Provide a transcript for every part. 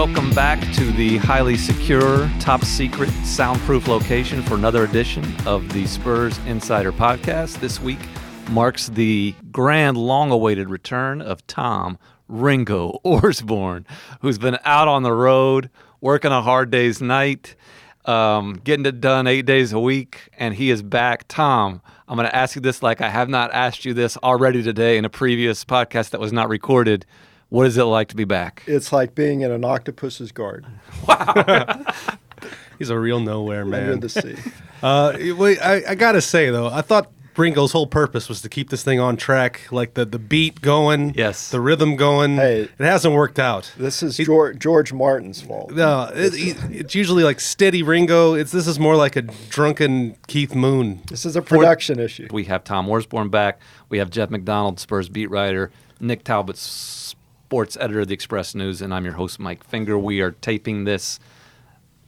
Welcome back to the highly secure, top secret, soundproof location for another edition of the Spurs Insider Podcast. This week marks the grand, long-awaited return of Tom Ringo Orsborn, who's been out on the road, working a hard day's night, getting it done 8 days a week, and he is back. Tom, I'm going to ask you this like I have not asked you this already today in a previous podcast that was not recorded. What is it like to be back? It's like being in an octopus's garden. Wow. He's a real nowhere man. Under the sea. I got to say, though, I thought Ringo's whole purpose was to keep this thing on track, like the beat going, Yes. the rhythm going. Hey, it hasn't worked out. This is George Martin's fault. No, it's usually like steady Ringo. This is more like a drunken Keith Moon. This is a production issue. We have Tom Orsborn back. We have Jeff McDonald, Spurs beat writer, Nick Talbot, sports editor of the Express News, and I'm your host, Mike Finger. We are taping this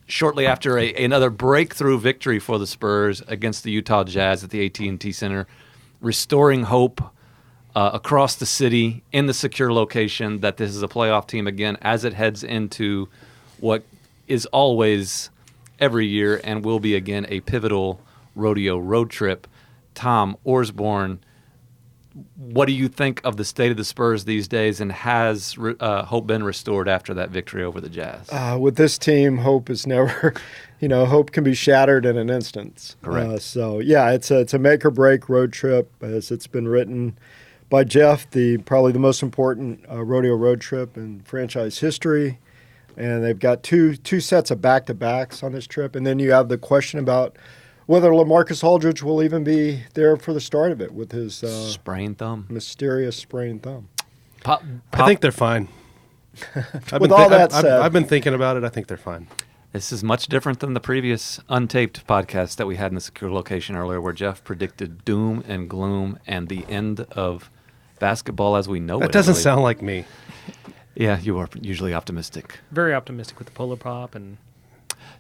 shortly after another breakthrough victory for the Spurs against the Utah Jazz at the AT&T Center, restoring hope across the city in the secure location that this is a playoff team again as it heads into what is always every year and will be again a pivotal rodeo road trip. Tom Orsborn, what do you think of the state of the Spurs these days, and has hope been restored after that victory over the Jazz? With this team, hope is never, hope can be shattered in an instant. Correct. It's a make or break road trip, as it's been written by Jeff, probably the most important rodeo road trip in franchise history. And they've got two sets of back-to-backs on this trip. And then you have the question about whether LaMarcus Aldridge will even be there for the start of it with his sprained thumb, mysterious sprained thumb. I think they're fine. With all that said, I've been thinking about it. I think they're fine. This is much different than the previous untaped podcast that we had in the secure location earlier, where Jeff predicted doom and gloom and the end of basketball as we know it. That doesn't sound like me. Yeah, you are usually optimistic. Very optimistic with the Polar Pop. And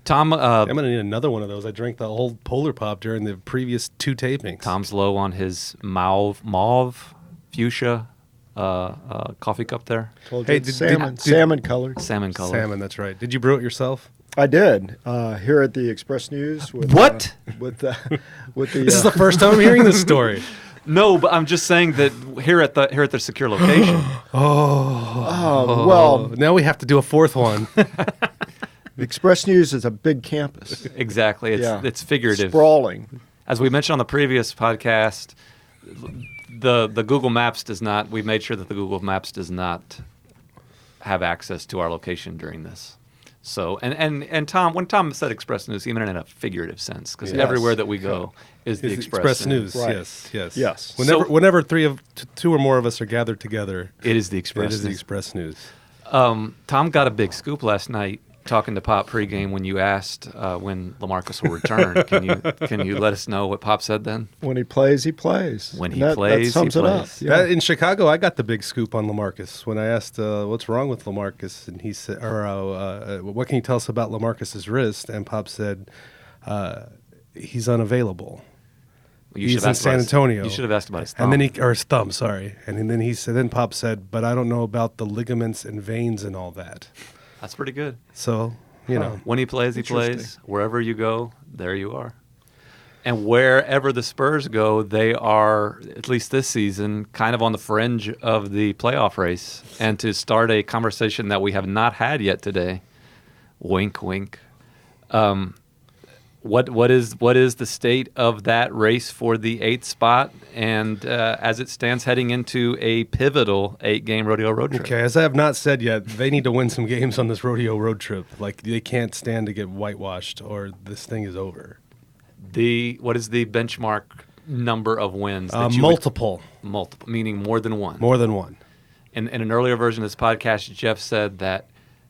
Tom, I'm going to need another one of those. I drank the whole Polar Pop during the previous two tapings. Tom's low on his mauve fuchsia coffee cup there. Hey, salmon colored. Salmon colored. Salmon, that's right. Did you brew it yourself? I did here at the Express News. What? With the This is the first time I'm hearing this story. No, but I'm just saying that here at the secure location. Well, now we have to do a fourth one. the Express News is a big campus. Exactly. It's figurative. Sprawling. As we mentioned on the previous podcast, the Google Maps does not. We made sure that the Google Maps does not have access to our location during this. So and Tom, when Tom said Express News, he meant it in a figurative sense, because everywhere that we go is the Express News. Right. Yes. Whenever two or more of us are gathered together, it is the Express News. It is the Express News. Tom got a big scoop last night talking to Pop pregame when you asked when LaMarcus will return. Can you let us know what Pop said then? When he plays, he plays. When he plays, that sums he it plays. up. Yeah. In Chicago, I got the big scoop on LaMarcus when I asked what's wrong with LaMarcus, and he said, what can you tell us about LaMarcus's wrist? And Pop said, he's unavailable. Well, he's in San Antonio. You should have asked about his thumb. And then his thumb, sorry. And then he said, then Pop said, but I don't know about the ligaments and veins and all that. That's pretty good. So, when he plays, he plays. Wherever you go, there you are. And wherever the Spurs go, they are, at least this season, kind of on the fringe of the playoff race. And to start a conversation that we have not had yet today, wink, wink. What is the state of that race for the 8th spot, and as it stands heading into a pivotal 8-game rodeo road trip? Okay, as I have not said yet, they need to win some games on this rodeo road trip. Like, they can't stand to get whitewashed, or this thing is over. What is the benchmark number of wins? Multiple, meaning more than one. More than one. In an earlier version of this podcast, Jeff said that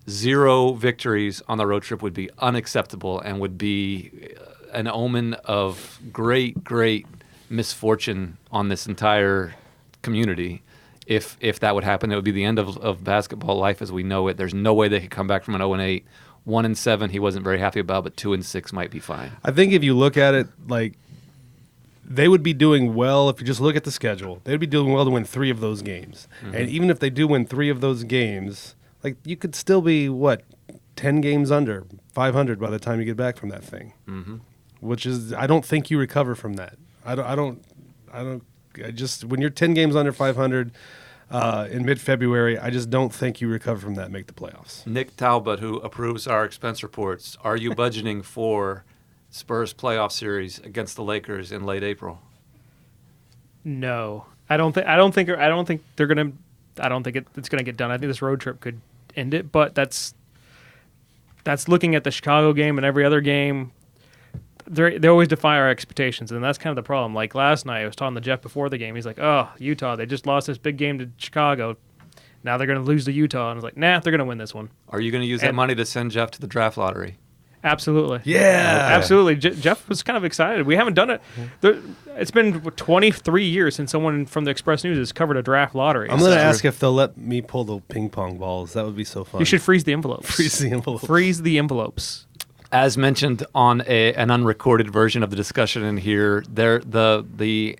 0 victories on the road trip would be unacceptable and would be an omen of great misfortune on this entire community. If that would happen, it would be the end of basketball life as we know it. There's no way they could come back from an 0-8. 1-7 he wasn't very happy about, but 2-6 might be fine. I think if you look at it, like, they would be doing well if you just look at the schedule. They'd be doing well to win 3 of those games. Mm-hmm. And even if they do win 3 of those games, like, you could still be, 10 games under 500 by the time you get back from that thing. Mm-hmm. Which is, I don't think you recover from that. I just, when you're 10 games under 500 in mid-February, I just don't think you recover from that and make the playoffs. Nick Talbot, who approves our expense reports, are you budgeting for Spurs playoff series against the Lakers in late April? No, I don't think it's gonna get done. I think this road trip could end it, but that's looking at the Chicago game and every other game. They always defy our expectations, and that's kind of the problem. Like last night, I was talking to Jeff before the game. He's like, "Oh, Utah, they just lost this big game to Chicago. Now they're going to lose to Utah." And I was like, "Nah, they're going to win this one." Are you going to use that money to send Jeff to the draft lottery? Absolutely. Yeah. Absolutely. Jeff was kind of excited. We haven't done it. It's been 23 years since someone from the Express News has covered a draft lottery. I'm going to ask if they'll let me pull the ping pong balls. That would be so fun. You should freeze the envelopes. Freeze the envelopes. Freeze the envelopes. As mentioned on an unrecorded version of the discussion in here, the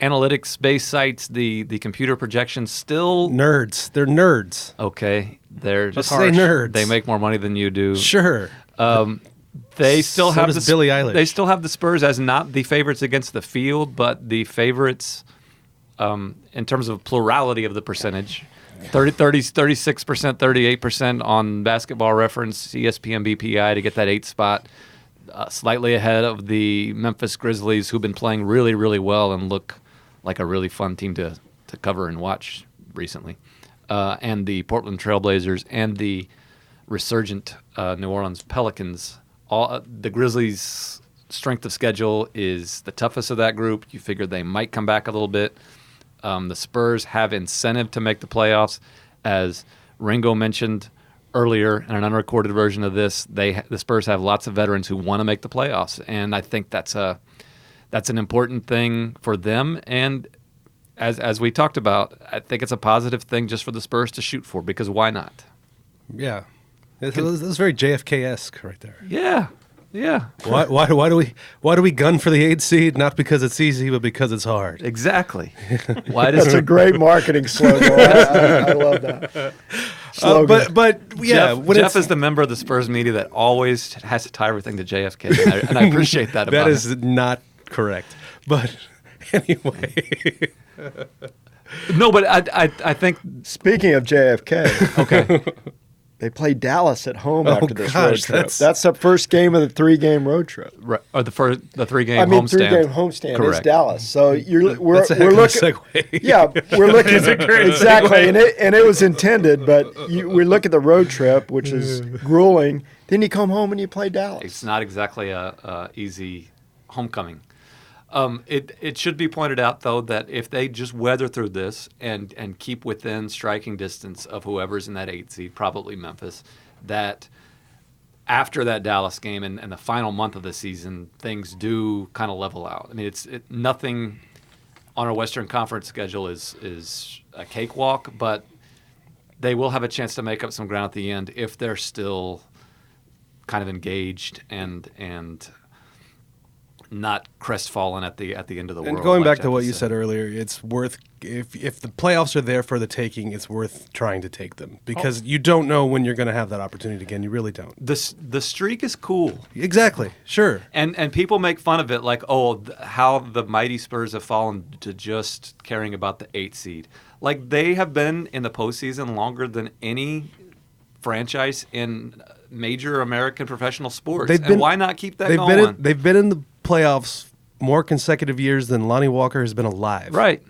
analytics-based sites, the computer projections still Nerds. They're nerds. okay. They're Just just say nerds. They make more money than you do. Sure. They still So have does Billie Eilish. They still have the Spurs as not the favorites against the field, but the favorites in terms of plurality of the percentage. 36%, 38% on Basketball Reference, ESPN BPI to get that 8th spot, slightly ahead of the Memphis Grizzlies, who've been playing really, really well and look like a really fun team to cover and watch recently, and the Portland Trailblazers and the resurgent New Orleans Pelicans. The Grizzlies' strength of schedule is the toughest of that group. You figure they might come back a little bit. The Spurs have incentive to make the playoffs. As Ringo mentioned earlier in an unrecorded version of this, the Spurs have lots of veterans who want to make the playoffs, and I think that's an important thing for them. And as we talked about, I think it's a positive thing just for the Spurs to shoot for, because why not? Yeah. This is very JFK-esque right there. Yeah. Why do we gun for the 8th seed? Not because it's easy, but because it's hard. Exactly. Why does That's a great marketing slogan. I love that. Slogan. But yeah, Jeff is the member of the Spurs media that always has to tie everything to JFK, and I appreciate that about that is him. not correct. But anyway, No, but I think Speaking of JFK, okay. they play Dallas at home after this road gosh, trip. That's the first game of the 3-game road trip. Right, or the 3-game I mean, homestand. 3-game homestand is Correct. Dallas. So we're that's a heck of a looking. segue. Yeah, we're looking exactly, and it was intended. But we look at the road trip, which is grueling. Then you come home and you play Dallas. It's not exactly a easy homecoming. It should be pointed out, though, that if they just weather through this and keep within striking distance of whoever's in that 8th seed, probably Memphis, that after that Dallas game and the final month of the season, things do kind of level out. I mean, nothing on our Western Conference schedule is a cakewalk, but they will have a chance to make up some ground at the end if they're still kind of engaged and not crestfallen at the end of the world. And going like back to Jeff what has you said. said earlier, it's worth if the playoffs are there for the taking, it's worth trying to take them because you don't know when you're going to have that opportunity again. You really don't. The streak is cool, Exactly. Sure. and people make fun of it like, how the mighty Spurs have fallen to just caring about the 8th seed. Like, they have been in the postseason longer than any franchise in major American professional sports. And why not keep that going? They've been in the playoffs more consecutive years than Lonnie Walker has been alive. Right.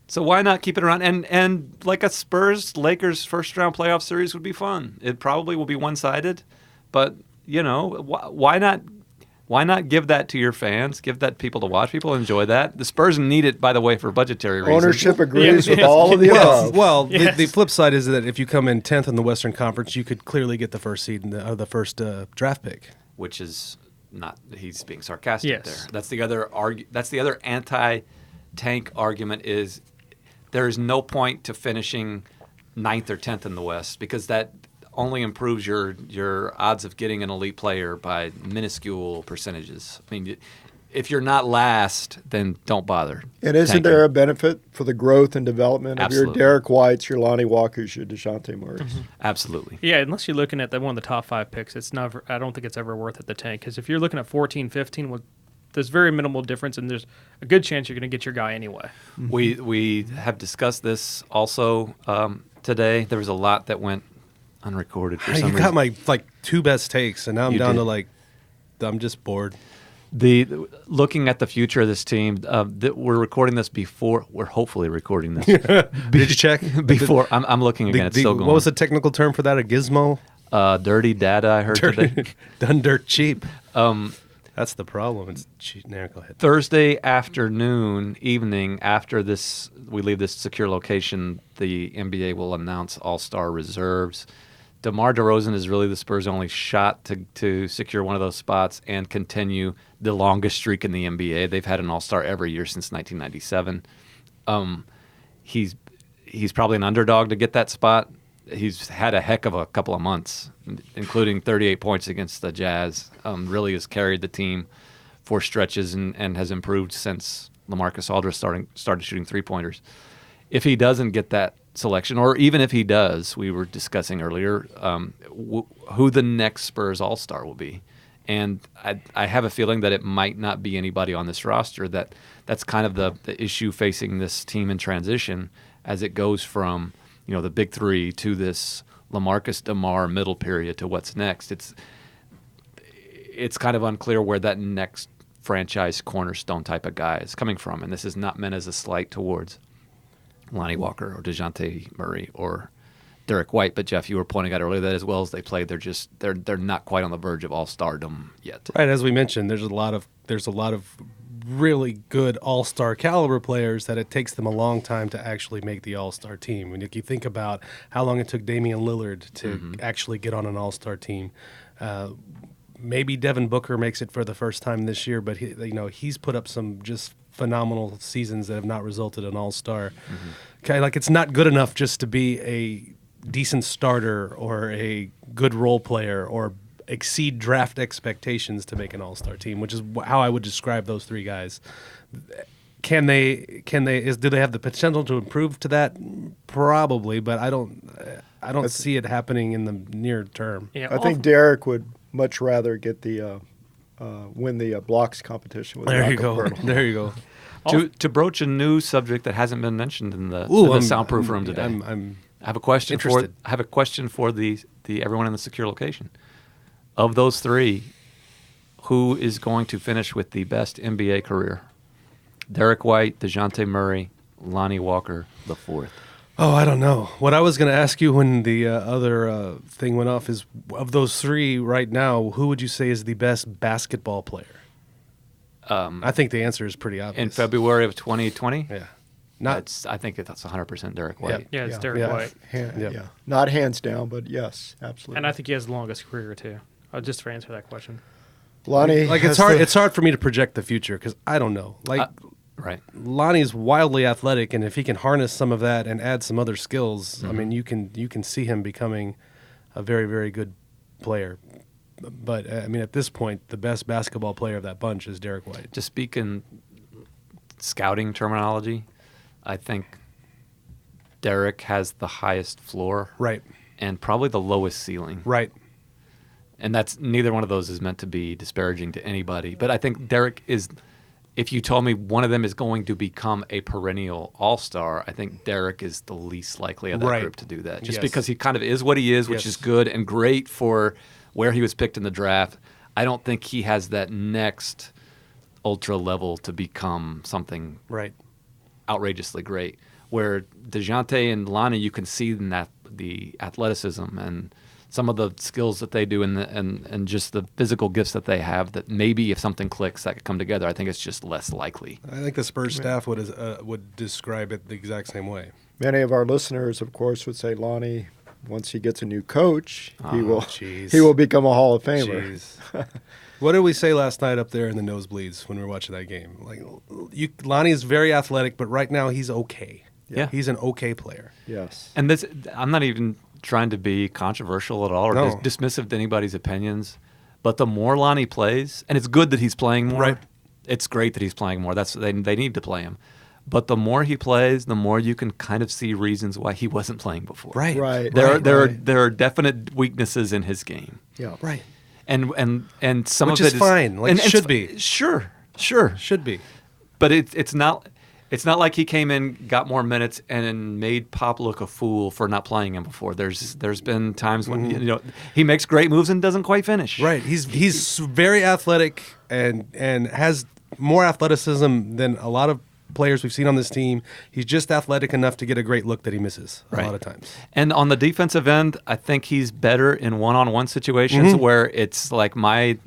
So why not keep it around? And like a Spurs-Lakers first-round playoff series would be fun. It probably will be one-sided, but, why not give that to your fans? Give that people to watch. People enjoy that. The Spurs need it, by the way, for budgetary reasons. Ownership agrees with Yes. all of the above. Well, Yes. the flip side is that if you come in 10th in the Western Conference, you could clearly get the first seed the first draft pick. Which is not. He's being sarcastic Yes. there. That's the other anti-tank argument is there is no point to finishing 9th or 10th in the West because that only improves your odds of getting an elite player by minuscule percentages. I mean, if you're not last, then don't bother. And isn't tanking. there a benefit for the growth and development of Absolutely. your Derek Whites, your Lonnie Walkers, your DeJounte Murrays? Absolutely. Yeah, unless you're looking at one of the top 5 picks, it's never. I don't think it's ever worth it to tank. Because if you're looking at 14, 15, well, there's very minimal difference, and there's a good chance you're going to get your guy anyway. We have discussed this also today. There was a lot that went unrecorded for some You reason. got my 2 best takes, and now I'm You down did. to I'm just bored. Looking at the future of this team, we're recording this before. We're hopefully recording this Did you check? before. I'm looking again. It's still going. What was the technical term for that? A gizmo? Dirty data? I heard today. Done dirt cheap. That's the problem. It's cheap. Now go ahead. Thursday evening, after this, we leave this secure location. The NBA will announce All-Star reserves. DeMar DeRozan is really the Spurs' only shot to secure one of those spots and continue the longest streak in the NBA. They've had an All-Star every year since 1997. He's probably an underdog to get that spot. He's had a heck of a couple of months, including 38 points against the Jazz. Really has carried the team for stretches and has improved since LaMarcus Aldridge started shooting three-pointers. If he doesn't get that selection, or even if he does, we were discussing earlier who the next Spurs All-Star will be. And I have a feeling that it might not be anybody on this roster. That's kind of the issue facing this team in transition as it goes from the big three to this LaMarcus, DeMar middle period to what's next. It's kind of unclear where that next franchise cornerstone type of guy is coming from. And this is not meant as a slight towards Lonnie Walker or DeJounte Murray or Derek White. But Jeff, you were pointing out earlier that as well as they play, they're not quite on the verge of all-stardom yet. Right, as we mentioned, there's a lot of really good all-star caliber players that it takes them a long time to actually make the all-star team. And if you think about how long it took Damian Lillard to actually get on an all-star team, maybe Devin Booker makes it for the first time this year, but he's put up some just phenomenal seasons that have not resulted in all-star. Okay, it's not good enough just to be a decent starter or a good role player or exceed draft expectations to make an all-star team, which is how I would describe those 3 guys. Do they have the potential to improve to that? Probably, but I don't see it happening in the near term. Yeah, I think Derek would much rather get the win the blocks competition with There you Jakob go. Poeltl. There you go. To broach a new subject that hasn't been mentioned in the soundproof room today. I have a question interested. for the everyone in the secure location. Of those 3, who is going to finish with the best NBA career? Derek White, DeJounte Murray, Lonnie Walker, the 4th. Oh, I don't know. What I was going to ask you when the other thing went off is, of those 3 right now, who would you say is the best basketball player? I think the answer is pretty obvious. In February of 2020? Yeah. I think that's 100% Derek White. Yeah, it's Derek White. Yeah, not hands down, but yes, absolutely. And I think he has the longest career, too. Just to answer that question. Lonnie, it's hard. It's hard for me to project the future because I don't know. Right. Lonnie's wildly athletic, and if he can harness some of that and add some other skills, I mean, you can see him becoming a very, very good player. But I mean, at this point, the best basketball player of that bunch is Derek White. To speak in scouting terminology, I think Derek has the highest floor, Right. and probably the lowest ceiling. Right. And that's neither one of those is meant to be disparaging to anybody. But I think Derek is, if you told me one of them is going to become a perennial all-star, I think Derek is the least likely of that Right. group to do that. Just Yes. because he kind of is what he is, which Yes. is good and great for where he was picked in the draft. I don't think he has that next ultra level to become something Right. outrageously great. Where DeJounte and Lonnie, you can see in that the athleticism and some of the skills that they do and just the physical gifts that they have, that maybe if something clicks that could come together. I think it's just less likely. I think the Spurs staff would describe it the exact same way. Many of our listeners, of course, would say Lonnie, once he gets a new coach, he jeez. will become a Hall of Famer. Jeez. What did we say last night up there in the nosebleeds when we were watching that game? Lonnie is very athletic, but right now he's okay. Yeah. He's an okay player. Yes. And this, I'm not even trying to be controversial at all or No. dismissive to anybody's opinions, but the more Lonnie plays, and it's good that he's playing more, Right. it's great that he's playing more. They need to play him. But the more he plays, the more you can kind of see reasons why he wasn't playing before. Right. There are definite weaknesses in his game. Yeah. Right. And some Which of it is fine. Like, it should be. Sure. Should be. But it's not like he came in, got more minutes, and made Pop look a fool for not playing him before. There's been times when he makes great moves and doesn't quite finish. Right. He's very athletic and has more athleticism than a lot of players we've seen on this team. He's just athletic enough to get a great look that he misses a lot of times. And on the defensive end, I think he's better in one-on-one situations where it's like my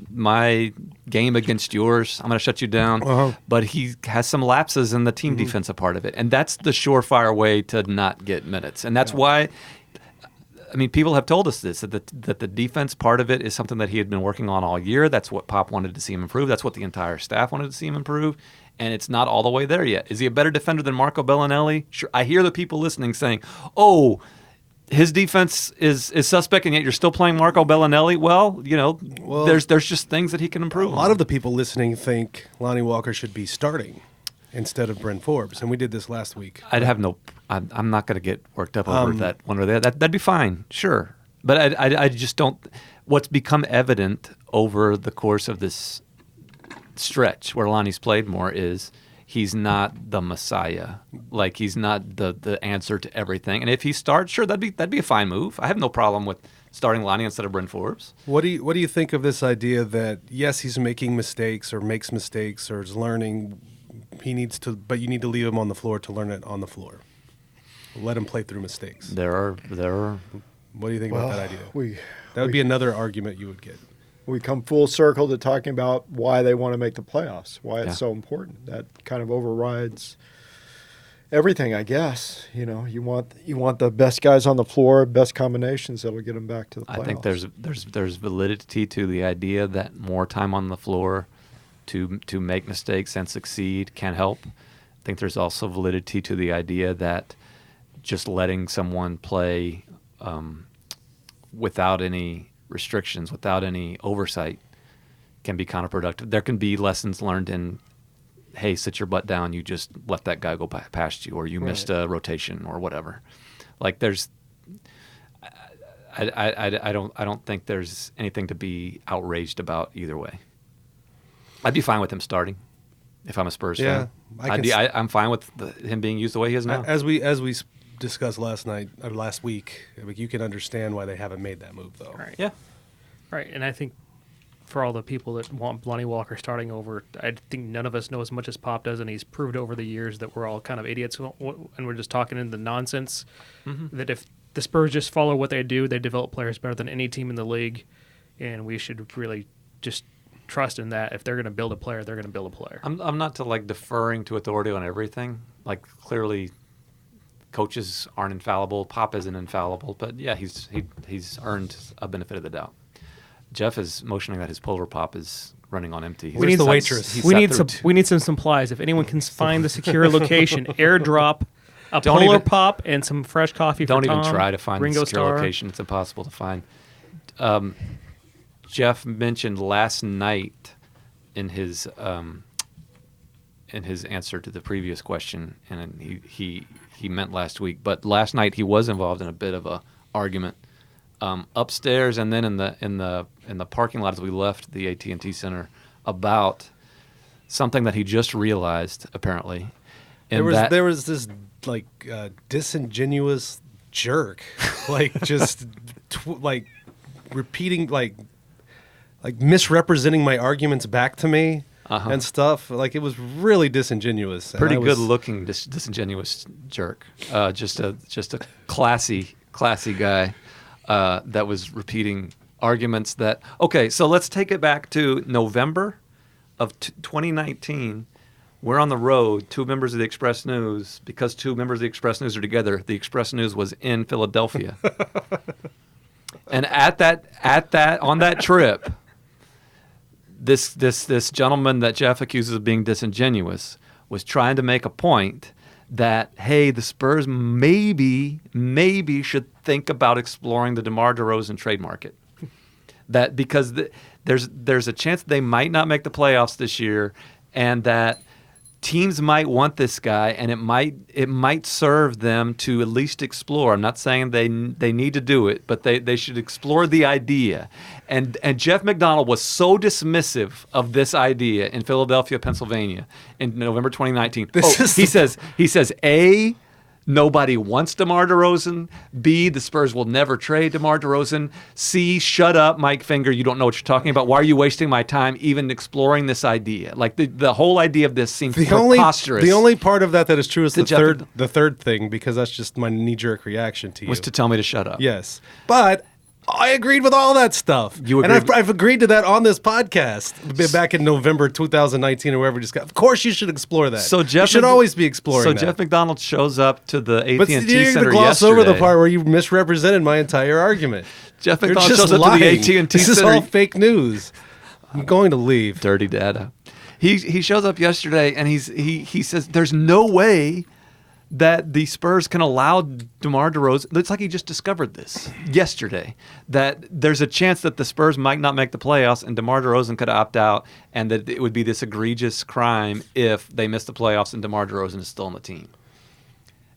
game against yours. I'm going to shut you down. But he has some lapses in the team defensive part of it. And that's the surefire way to not get minutes. And that's why, I mean, people have told us this, that the defense part of it is something that he had been working on all year. That's what Pop wanted to see him improve. That's what the entire staff wanted to see him improve. And it's not all the way there yet. Is he a better defender than Marco Bellinelli? Sure. I hear the people listening saying, "Oh, his defense is suspect, and yet you're still playing Marco Bellinelli." Well, there's just things that he can improve. A lot of the people listening think Lonnie Walker should be starting instead of Brent Forbes, and we did this last week. I'm not going to get worked up over that one or the other. That'd be fine, sure. But I just don't. What's become evident over the course of this stretch where Lonnie's played more is he's not the messiah. Like, he's not the answer to everything. And if he starts, sure, that'd be a fine move. I have no problem with starting Lonnie instead of Brent Forbes. What do you think of this idea that yes, he's making mistakes or makes mistakes or is learning? But you need to leave him on the floor to learn it on the floor. Let him play through mistakes. There are. What do you think about that idea? That would be another argument you would get. We come full circle to talking about why they want to make the playoffs, why it's so important. That kind of overrides everything, I guess. You want the best guys on the floor, best combinations that'll get them back to the playoffs. I think there's validity to the idea that more time on the floor to make mistakes and succeed can help. I think there's also validity to the idea that just letting someone play without any restrictions, without any oversight, can be counterproductive. There can be lessons learned in, hey, sit your butt down, you just let that guy go past you, or you missed a rotation or whatever. Like, I don't think there's anything to be outraged about either way. I'd be fine with him starting if I'm a Spurs fan. I'm fine with him being used the way he is now. As we discussed last week, you can understand why they haven't made that move, though. Right. Yeah. Right. And I think for all the people that want Lonnie Walker starting over, I think none of us know as much as Pop does, and he's proved over the years that we're all kind of idiots and we're just talking in the nonsense. That if the Spurs just follow what they do, they develop players better than any team in the league, and we should really just trust in that. If they're going to build a player, they're going to build a player. I'm not to deferring to authority on everything. Clearly, coaches aren't infallible. Pop isn't infallible, but yeah, he's earned a benefit of the doubt. Jeff is motioning that his Polar Pop is running on empty. We need the waitress. We need some supplies. If anyone can find the secure location, airdrop a Polar Pop and some fresh coffee for Tom. Don't even try to find Ringo the secure Starr. location. It's impossible to find. Jeff mentioned last night in his answer to the previous question, and he meant last week, but last night he was involved in a bit of a argument upstairs and then in the parking lot as we left the AT&T Center about something that he just realized apparently. And there was this disingenuous jerk, repeating misrepresenting my arguments back to me. And stuff. It was really disingenuous. Pretty good-looking disingenuous jerk. Just a classy guy that was repeating arguments that. Okay, so let's take it back to November of 2019. We're on the road. Two members of the Express News, because two members of the Express News are together. The Express News was in Philadelphia, and on that trip. This gentleman that Jeff accuses of being disingenuous was trying to make a point that, hey, the Spurs maybe should think about exploring the DeMar DeRozan trade market. That because there's a chance they might not make the playoffs this year, and that teams might want this guy, and it might serve them to at least explore. I'm not saying they need to do it, but they should explore the idea. And Jeff McDonald was so dismissive of this idea in Philadelphia, Pennsylvania, in November 2019. He says A, nobody wants DeMar DeRozan. B, the Spurs will never trade DeMar DeRozan. C, shut up, Mike Finger. You don't know what you're talking about. Why are you wasting my time even exploring this idea? Like the whole idea of this seems preposterous. The only part of that is true is the third thing, because that's just my knee-jerk reaction to you. Was to tell me to shut up. Yes. But I agreed with all that stuff. I've agreed to that on this podcast back in November 2019 or wherever. Of course, you should explore that. So you should always be exploring that. So Jeff McDonald shows up to the AT&T but Center yesterday. But gloss over the part where you misrepresented my entire argument. Jeff McDonald shows up to the AT&T Center. This is all fake news. I'm going to leave. Dirty data. He shows up yesterday and he says there's no way that the Spurs can allow DeMar DeRozan. It's like he just discovered this yesterday, that there's a chance that the Spurs might not make the playoffs and DeMar DeRozan could opt out, and that it would be this egregious crime if they miss the playoffs and DeMar DeRozan is still on the team.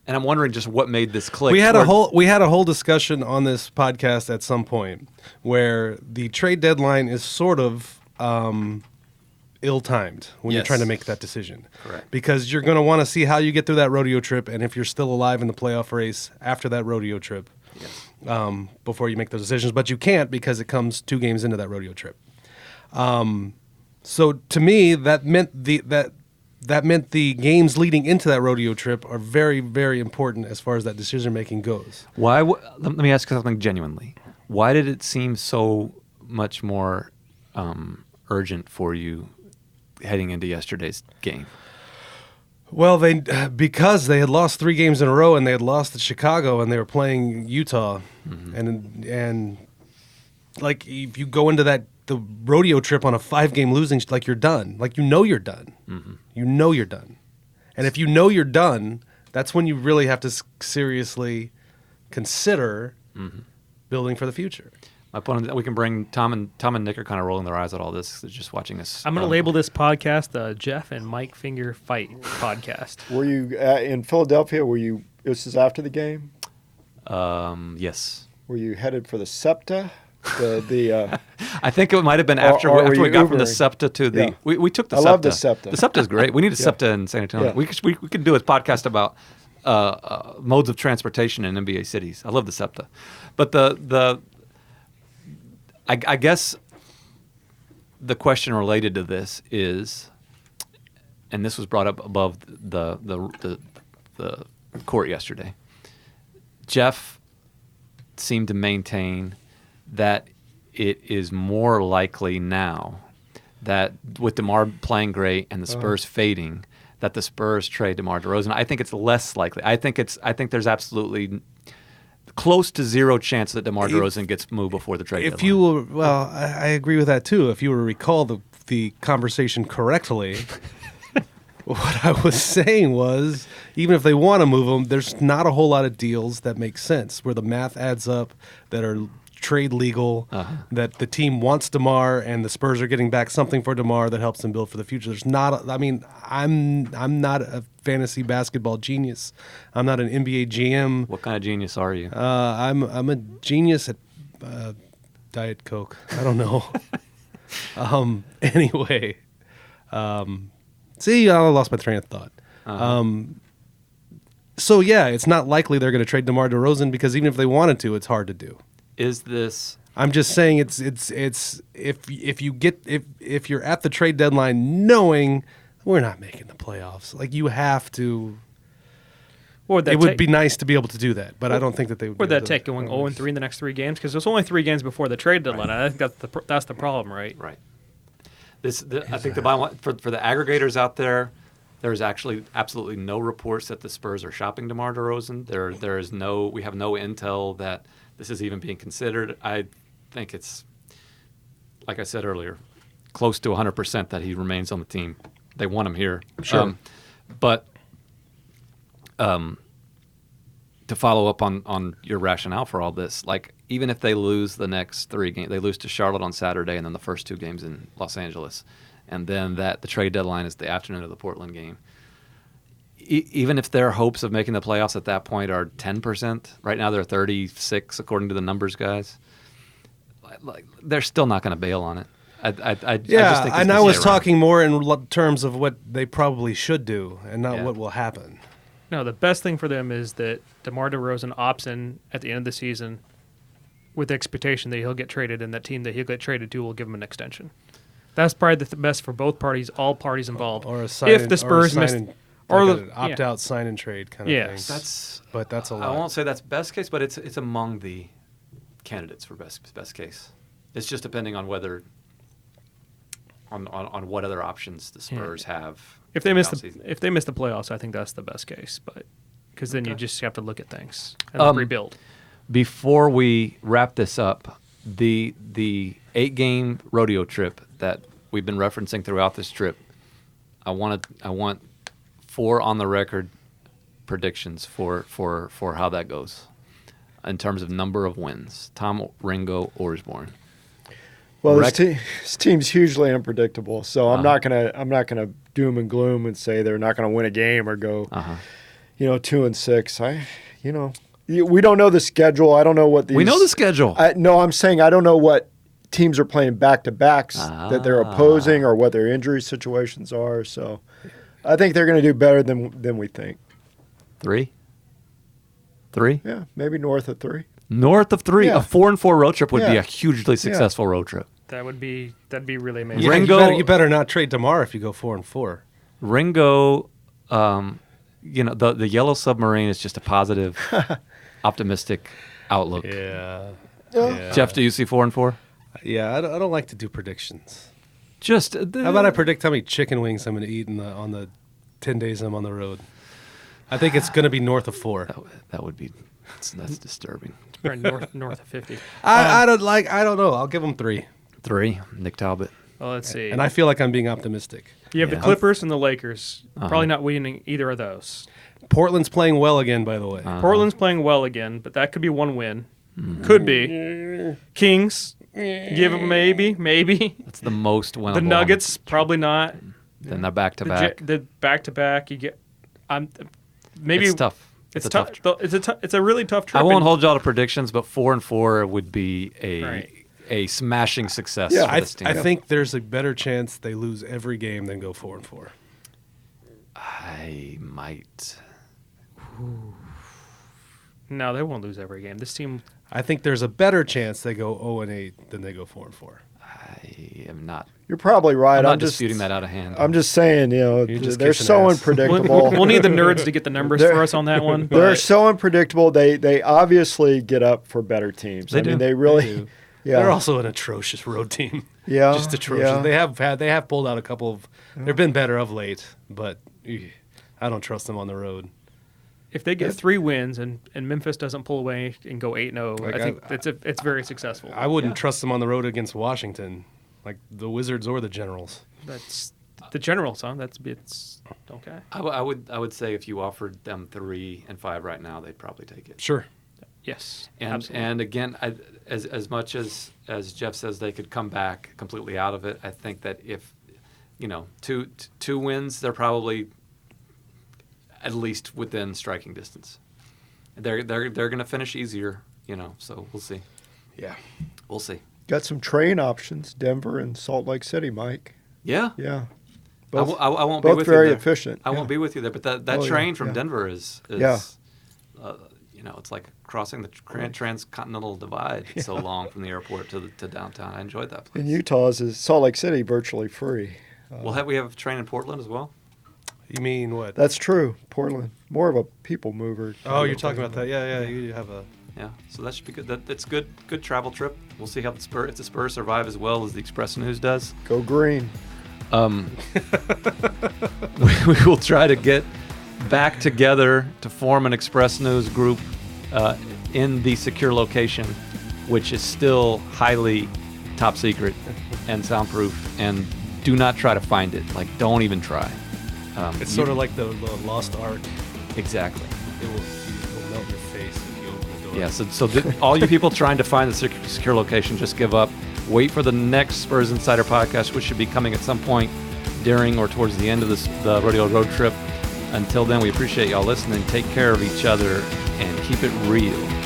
And I'm wondering just what made this click. We had a whole discussion on this podcast at some point where the trade deadline is sort of ill-timed when you're trying to make that decision. Correct. Because you're going to want to see how you get through that rodeo trip, and if you're still alive in the playoff race after that rodeo trip, before you make those decisions. But you can't, because it comes 2 games into that rodeo trip. So to me, that meant the games leading into that rodeo trip are very, very important as far as that decision-making goes. Let me ask you something genuinely. Why did it seem so much more urgent for you heading into yesterday's game? Well, because they had lost 3 games in a row, and they had lost at Chicago, and they were playing Utah, and like if you go into the rodeo trip on a 5-game losing, like you're done, like you're done, you're done, and if you're done, that's when you really have to seriously consider building for the future. My point, we can bring Tom and Nick are kind of rolling their eyes at all this. They're just watching us. I'm going to label this podcast the Jeff and Mike Finger Fight podcast. Were you in Philadelphia? This is after the game? Yes. Were you headed for the SEPTA? I think it might have been after we got from the SEPTA to the. Yeah. We took the SEPTA. I love the SEPTA. The SEPTA is great. We need a SEPTA in San Antonio. Yeah. We could do a podcast about modes of transportation in NBA cities. I love the SEPTA, but I guess the question related to this is, and this was brought up above the court yesterday. Jeff seemed to maintain that it is more likely now that with DeMar playing great and the Spurs fading, that the Spurs trade DeMar DeRozan. I think it's less likely. I think there's absolutely close to zero chance that DeMar DeRozan gets moved before the trade deadline. I agree with that too. If you were to recall the conversation correctly, what I was saying was, even if they want to move him, there's not a whole lot of deals that make sense, where the math adds up, that are trade legal, that the team wants DeMar, and the Spurs are getting back something for DeMar that helps them build for the future. There's not. I'm not a fantasy basketball genius. I'm not an NBA GM. What kind of genius are you? I'm a genius at Diet Coke. I don't know. Anyway, see, I lost my train of thought. So yeah, it's not likely they're going to trade DeMar DeRozan, because even if they wanted to, it's hard to do. Is this? I'm just saying it's if you're at the trade deadline knowing we're not making the playoffs, like you have to. It would be nice to be able to do that, but I don't think that they would. Would that take going 0-3 in the next 3 games? Because there's only 3 games before the trade deadline. Right. I think that's the problem, right? Right. I think the bottom line for the aggregators out there, there's actually absolutely no reports that the Spurs are shopping DeMar DeRozan. We have no intel that this is even being considered. I think it's, like I said earlier, close to 100% that he remains on the team. They want him here. Sure. But to follow up on your rationale for all this, like even if they lose the next 3 games, they lose to Charlotte on Saturday and then the first 2 games in Los Angeles, and then the trade deadline is the afternoon of the Portland game. Even if their hopes of making the playoffs at that point are 10%, right now they're 36 according to the numbers guys. Like they're still not going to bail on it. I just think and I was talking more in terms of what they probably should do, and not what will happen. No, the best thing for them is that DeMar DeRozan opts in at the end of the season with the expectation that he'll get traded, and that team that he'll get traded to will give him an extension. That's probably the best for both parties, all parties involved. Or a sign if the Spurs miss, or an opt-out sign and trade kind of thing. That's a lot. I won't say that's best case, but it's among the candidates for best case. It's just depending on whether on what other options the Spurs have. If they miss the playoffs, I think that's the best case, but because then you just have to look at things and rebuild. Before we wrap this up, the 8-game rodeo trip that we've been referencing throughout this trip, I want 4 on the record predictions for how that goes in terms of number of wins. Tom, Ringo, Orsborn. Well, this team's hugely unpredictable, so I'm not gonna doom and gloom and say they're not gonna win a game or go, 2-6. We don't know the schedule. I don't know what these. We know the schedule. I'm saying I don't know what teams are playing back-to-backs that they're opposing or what their injury situations are. So, I think they're going to do better than we think. 3? Yeah, maybe north of 3. North of 3, Yeah. a 4-4 road trip would be a hugely successful road trip. That'd be really amazing. Ringo, you better not trade DeMar if you go 4-4. Ringo, the Yellow Submarine is just a positive, optimistic outlook. Yeah. Jeff, do you see 4-4? Yeah, I don't like to do predictions. Just how about I predict how many chicken wings I'm going to eat on the 10 days I'm on the road? I think it's going to be north of 4. That would be that's disturbing. North of 50. I don't know. I'll give them 3. 3, Nick Talbot. Well, let's see. And I feel like I'm being optimistic. You have the Clippers and the Lakers. Probably not winning either of those. Portland's playing well again, by the way. Portland's playing well again, but that could be one win. Could be. Kings, give them maybe. That's the most winnable. The Nuggets, probably not. Then they're back-to-back. The back-to-back, you get. Maybe it's tough. It's tough. It's a really tough trip. I won't hold y'all to predictions, but 4-4 would be a smashing success for this team. I think there's a better chance they lose every game than go 4-4. I might. No, they won't lose every game. This team. I think there's a better chance they go 0-8 than they go 4-4. I am not. You're probably right. I'm not disputing that out of hand. I'm just saying, they're so unpredictable. We'll need the nerds to get the numbers for us on that one. They're so unpredictable. They obviously get up for better teams. They do. They really. do. Yeah. They're also an atrocious road team. Yeah, just atrocious. yeah. They have pulled out a couple of. They've been better of late, but I don't trust them on the road. If they get 3 wins and Memphis doesn't pull away and go 8-0, I think it's very successable. I wouldn't trust them on the road against Washington, like the Wizards or the Generals. That's the Generals, huh? It's okay. I would say if you offered them 3 and 5 right now, they'd probably take it. Sure. Yes. And again, as much as Jeff says they could come back completely out of it, I think that if two wins, they're probably at least within striking distance. They're going to finish easier, so we'll see. Yeah. We'll see. Got some train options, Denver and Salt Lake City, Mike. Yeah. Yeah. I won't be both with very you there. efficient. I won't be with you there, but that train from Denver is it's like crossing the transcontinental divide. It's so long from the airport to downtown. I enjoyed that place. In Utah, is Salt Lake City virtually free. We have a train in Portland as well? You mean what? That's true. Portland, more of a people mover. Oh, you're talking about that? Yeah. You have a. Yeah, so that should be good. That's good travel trip. We'll see how if the Spurs survive as well as the Express News does. Go green. We will try to get back together to form an Express News group in the secure location, which is still highly top secret and soundproof. And do not try to find it. Like, don't even try. It's sort of like the Lost Ark. Exactly. It will melt your face if you open the door. Yeah, so all you people trying to find the secure location, just give up. Wait for the next Spurs Insider podcast, which should be coming at some point during or towards the end of the rodeo road trip. Until then, we appreciate y'all listening. Take care of each other and keep it real.